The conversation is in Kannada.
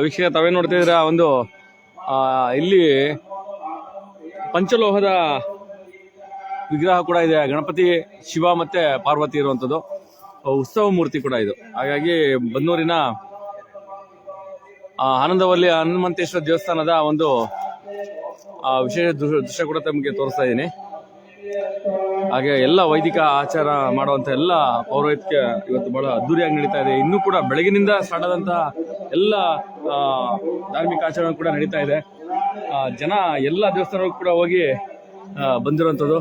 ವೀಕ್ಷಕ ತಾವೇ ನೋಡ್ತಿದ್ರ ಒಂದು ಇಲ್ಲಿ ಪಂಚಲೋಹದ ವಿಗ್ರಹ ಕೂಡ ಇದೆ. ಗಣಪತಿ, ಶಿವ ಮತ್ತೆ ಪಾರ್ವತಿ ಇರುವಂತದ್ದು ಉತ್ಸವ ಮೂರ್ತಿ ಕೂಡ ಇದು. ಹಾಗಾಗಿ ಬನ್ನೂರಿನ ಆನಂದವಲ್ಲಿ ಹನುಮಂತೇಶ್ವರ ದೇವಸ್ಥಾನದ ಒಂದು ವಿಶೇಷ ದೃಶ್ಯ ಕೂಡ ತಮಗೆ ತೋರಿಸ್ತಾ ಇದ್ದೀನಿ. ಹಾಗೆ ಎಲ್ಲ ವೈದಿಕ ಆಚಾರ ಮಾಡುವಂತ ಎಲ್ಲ ಪೌರೋಹಿತ್ಯ ಇವತ್ತು ಬಹಳ ಅದ್ದೂರಿಯಾಗಿ ನಡೀತಾ ಇದೆ. ಇನ್ನೂ ಕೂಡ ಬೆಳಗಿನಿಂದ ಸ್ಟಾರ್ಟ್ ಆದಂತಹ ಎಲ್ಲ ಧಾರ್ಮಿಕ ಆಚರಣೆ ಕೂಡ ನಡೀತಾ ಇದೆ. ಜನ ಎಲ್ಲ ದೇವಸ್ಥಾನಗಳು ಕೂಡ ಹೋಗಿ ಬಂದಿರುವಂಥದ್ದು.